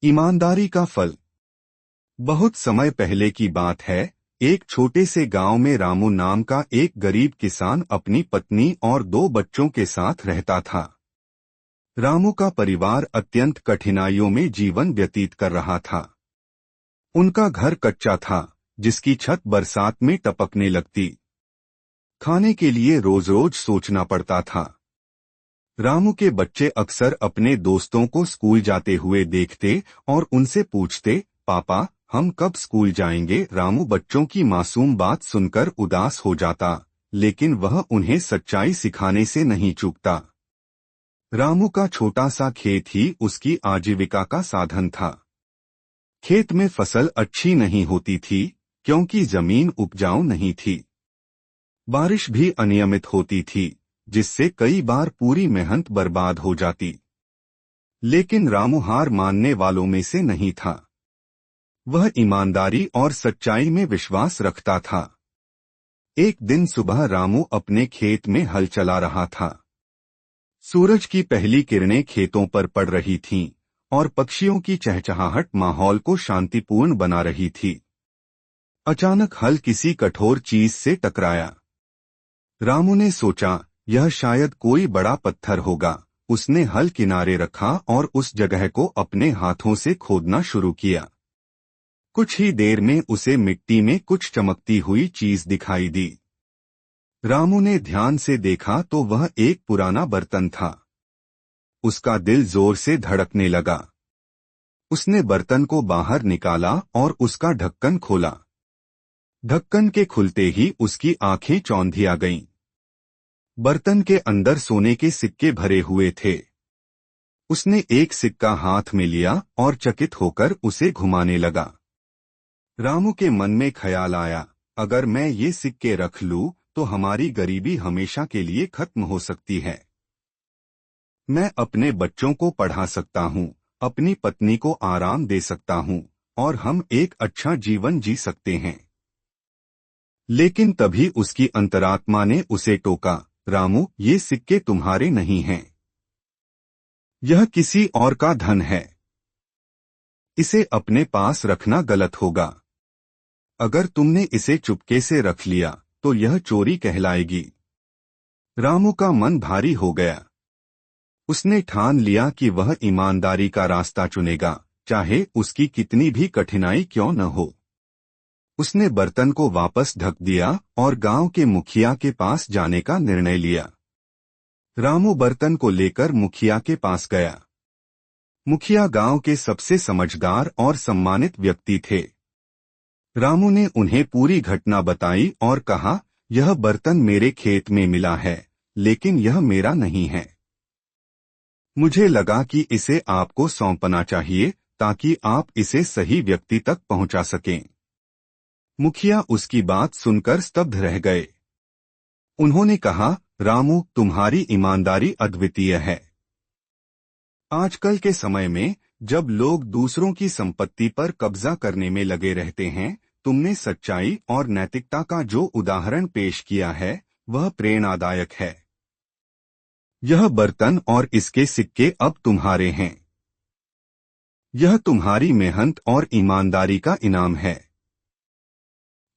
ईमानदारी का फल। बहुत समय पहले की बात है। एक छोटे से गांव में रामू नाम का एक गरीब किसान अपनी पत्नी और 2 बच्चों के साथ रहता था। रामू का परिवार अत्यंत कठिनाइयों में जीवन व्यतीत कर रहा था। उनका घर कच्चा था, जिसकी छत बरसात में टपकने लगती। खाने के लिए रोज रोज सोचना पड़ता था। रामू के बच्चे अक्सर अपने दोस्तों को स्कूल जाते हुए देखते और उनसे पूछते, पापा हम कब स्कूल जाएंगे। रामू बच्चों की मासूम बात सुनकर उदास हो जाता, लेकिन वह उन्हें सच्चाई सिखाने से नहीं चूकता। रामू का छोटा सा खेत ही उसकी आजीविका का साधन था। खेत में फसल अच्छी नहीं होती थी, क्योंकि जमीन उपजाऊ नहीं थी। बारिश भी अनियमित होती थी, जिससे कई बार पूरी मेहनत बर्बाद हो जाती। लेकिन रामू हार मानने वालों में से नहीं था। वह ईमानदारी और सच्चाई में विश्वास रखता था। एक दिन सुबह रामू अपने खेत में हल चला रहा था। सूरज की पहली किरणें खेतों पर पड़ रही थीं और पक्षियों की चहचहाहट माहौल को शांतिपूर्ण बना रही थी। अचानक हल किसी कठोर चीज से टकराया। रामू ने सोचा, यह शायद कोई बड़ा पत्थर होगा। उसने हल किनारे रखा और उस जगह को अपने हाथों से खोदना शुरू किया। कुछ ही देर में उसे मिट्टी में कुछ चमकती हुई चीज दिखाई दी। रामू ने ध्यान से देखा तो वह एक पुराना बर्तन था। उसका दिल जोर से धड़कने लगा। उसने बर्तन को बाहर निकाला और उसका ढक्कन खोला। ढक्कन के खुलते ही उसकी आंखें चौंधिया गईं। बर्तन के अंदर सोने के सिक्के भरे हुए थे। उसने एक सिक्का हाथ में लिया और चकित होकर उसे घुमाने लगा। रामू के मन में ख्याल आया, अगर मैं ये सिक्के रख लूं तो हमारी गरीबी हमेशा के लिए खत्म हो सकती है। मैं अपने बच्चों को पढ़ा सकता हूँ, अपनी पत्नी को आराम दे सकता हूँ और हम एक अच्छा जीवन जी सकते हैं। लेकिन तभी उसकी अंतरात्मा ने उसे टोका, रामू ये सिक्के तुम्हारे नहीं हैं। यह किसी और का धन है। इसे अपने पास रखना गलत होगा। अगर तुमने इसे चुपके से रख लिया तो यह चोरी कहलाएगी। रामू का मन भारी हो गया। उसने ठान लिया कि वह ईमानदारी का रास्ता चुनेगा, चाहे उसकी कितनी भी कठिनाई क्यों न हो। उसने बर्तन को वापस ढक दिया और गांव के मुखिया के पास जाने का निर्णय लिया। रामू बर्तन को लेकर मुखिया के पास गया। मुखिया गांव के सबसे समझदार और सम्मानित व्यक्ति थे। रामू ने उन्हें पूरी घटना बताई और कहा, यह बर्तन मेरे खेत में मिला है, लेकिन यह मेरा नहीं है। मुझे लगा कि इसे आपको सौंपना चाहिए ताकि आप इसे सही व्यक्ति तक पहुंचा सकें। मुखिया उसकी बात सुनकर स्तब्ध रह गए। उन्होंने कहा, रामू तुम्हारी ईमानदारी अद्वितीय है। आजकल के समय में जब लोग दूसरों की संपत्ति पर कब्जा करने में लगे रहते हैं, तुमने सच्चाई और नैतिकता का जो उदाहरण पेश किया है वह प्रेरणादायक है। यह बर्तन और इसके सिक्के अब तुम्हारे हैं। यह तुम्हारी मेहनत और ईमानदारी का इनाम है।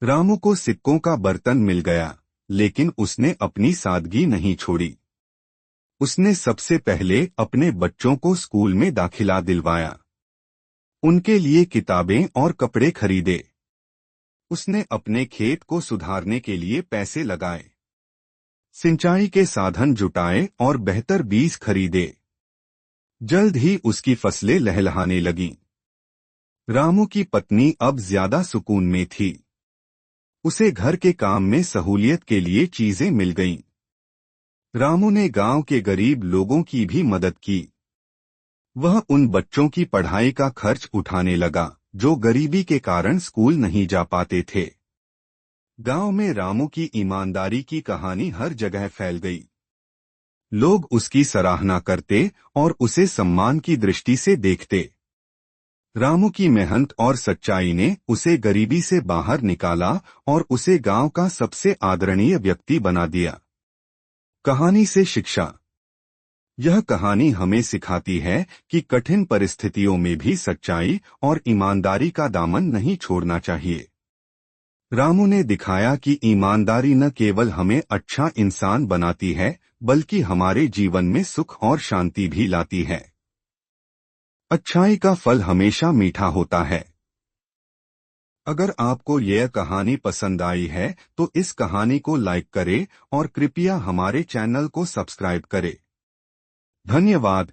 रामू को सिक्कों का बर्तन मिल गया, लेकिन उसने अपनी सादगी नहीं छोड़ी। उसने सबसे पहले अपने बच्चों को स्कूल में दाखिला दिलवाया। उनके लिए किताबें और कपड़े खरीदे। उसने अपने खेत को सुधारने के लिए पैसे लगाए, सिंचाई के साधन जुटाए और बेहतर बीज खरीदे। जल्द ही उसकी फसलें लहलहाने लगीं। रामू की पत्नी अब ज्यादा सुकून में थी। उसे घर के काम में सहूलियत के लिए चीजें मिल गईं। रामू ने गांव के गरीब लोगों की भी मदद की। वह उन बच्चों की पढ़ाई का खर्च उठाने लगा जो गरीबी के कारण स्कूल नहीं जा पाते थे। गांव में रामू की ईमानदारी की कहानी हर जगह फैल गई। लोग उसकी सराहना करते और उसे सम्मान की दृष्टि से देखते। रामू की मेहनत और सच्चाई ने उसे गरीबी से बाहर निकाला और उसे गांव का सबसे आदरणीय व्यक्ति बना दिया। कहानी से शिक्षा। यह कहानी हमें सिखाती है कि कठिन परिस्थितियों में भी सच्चाई और ईमानदारी का दामन नहीं छोड़ना चाहिए। रामू ने दिखाया कि ईमानदारी न केवल हमें अच्छा इंसान बनाती है, बल्कि हमारे जीवन में सुख और शांति भी लाती है। अच्छाई का फल हमेशा मीठा होता है। अगर आपको यह कहानी पसंद आई है तो इस कहानी को लाइक करें और कृपया हमारे चैनल को सब्सक्राइब करें। धन्यवाद।